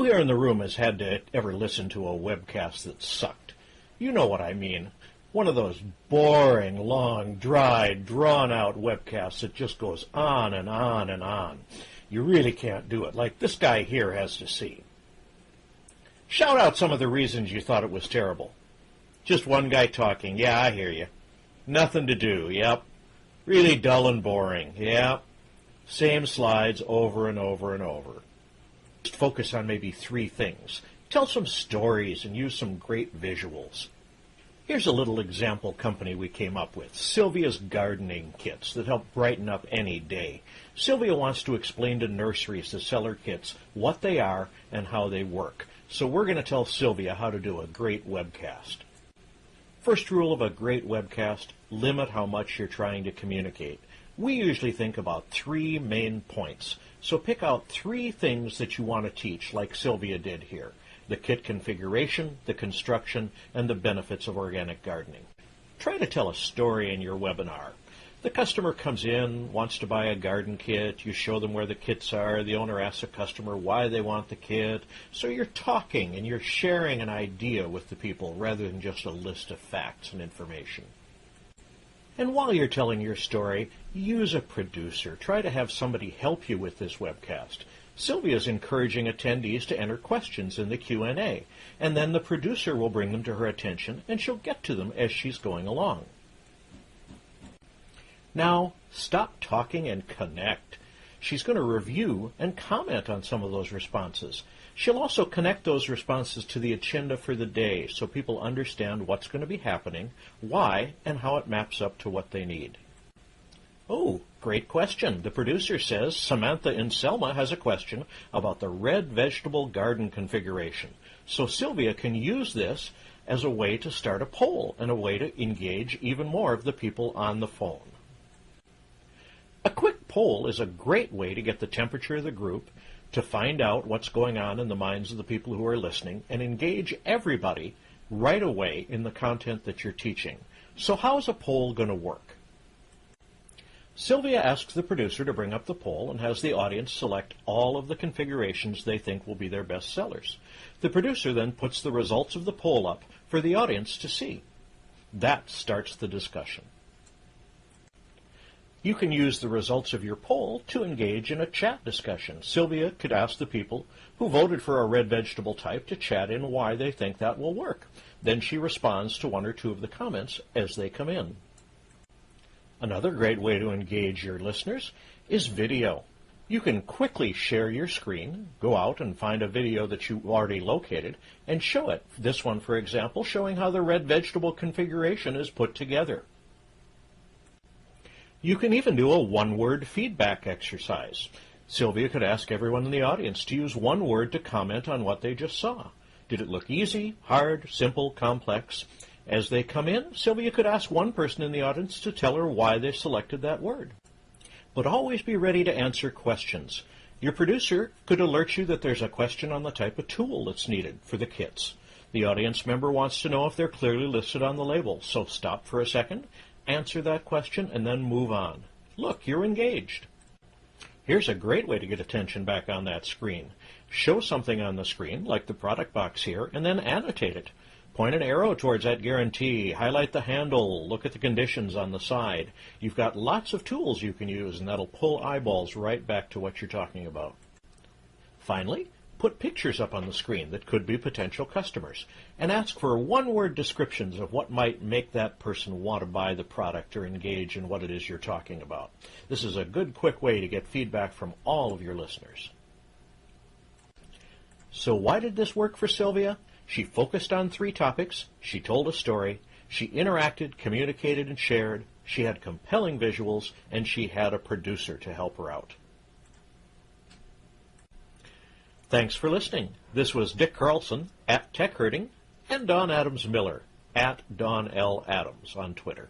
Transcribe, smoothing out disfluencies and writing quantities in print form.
Who here in the room has had to ever listen to a webcast that sucked? You know what I mean. One of those boring, long, dry, drawn-out webcasts that just goes on and on and on. You really can't do it, like this guy here has to see. Shout out some of the reasons you thought it was terrible. Just one guy talking. Yeah, I hear you. Nothing to do. Yep. Really dull and boring. Yep. Same slides over and over and over. Just focus on maybe 3 things. Tell some stories and use some great visuals. Here's a little example company we came up with, Sylvia's Gardening Kits, that help brighten up any day. Sylvia wants to explain to nurseries that sell her kits what they are and how they work. So we're going to tell Sylvia how to do a great webcast. First rule of a great webcast, limit how much you're trying to communicate. We usually think about 3 main points. So pick out 3 things that you want to teach, like Sylvia did here. The kit configuration, the construction, and the benefits of organic gardening. Try to tell a story in your webinar. The customer comes in, wants to buy a garden kit, you show them where the kits are, the owner asks the customer why they want the kit. So you're talking and you're sharing an idea with the people rather than just a list of facts and information. And while you're telling your story, use a producer. Try to have somebody help you with this webcast. Sylvia is encouraging attendees to enter questions in the Q&A, and then the producer will bring them to her attention, and she'll get to them as she's going along. Now, stop talking and connect. She's going to review and comment on some of those responses. She'll also connect those responses to the agenda for the day so people understand what's going to be happening, why, and how it maps up to what they need. Oh, great question. The producer says Samantha in Selma has a question about the red vegetable garden configuration. So Sylvia can use this as a way to start a poll and a way to engage even more of the people on the phone. A quick poll is a great way to get the temperature of the group, to find out what's going on in the minds of the people who are listening, and engage everybody right away in the content that you're teaching. So how is a poll going to work? Sylvia asks the producer to bring up the poll and has the audience select all of the configurations they think will be their best sellers. The producer then puts the results of the poll up for the audience to see. That starts the discussion. You can use the results of your poll to engage in a chat discussion. Sylvia could ask the people who voted for a red vegetable type to chat in why they think that will work. Then she responds to 1 or 2 of the comments as they come in. Another great way to engage your listeners is video. You can quickly share your screen, go out and find a video that you already located, and show it. This one, for example, showing how the red vegetable configuration is put together. You can even do a 1-word feedback exercise. Sylvia could ask everyone in the audience to use 1 word to comment on what they just saw. Did it look easy, hard, simple, complex? As they come in, Sylvia could ask 1 person in the audience to tell her why they selected that word. But always be ready to answer questions. Your producer could alert you that there's a question on the type of tool that's needed for the kits. The audience member wants to know if they're clearly listed on the label, so stop for a second, answer that question, and then move on. Look, you're engaged. Here's a great way to get attention back on that screen. Show something on the screen, like the product box here, and then annotate it. Point an arrow towards that guarantee, highlight the handle, look at the conditions on the side. You've got lots of tools you can use, and that'll pull eyeballs right back to what you're talking about. Finally, put pictures up on the screen that could be potential customers, and ask for 1-word descriptions of what might make that person want to buy the product or engage in what it is you're talking about. This is a good, quick way to get feedback from all of your listeners. So why did this work for Sylvia? She focused on 3 topics, she told a story, she interacted, communicated, and shared, she had compelling visuals, and she had a producer to help her out. Thanks for listening. This was Dick Carlson at Tech Herding and Don Adams Miller at Don L. Adams on Twitter.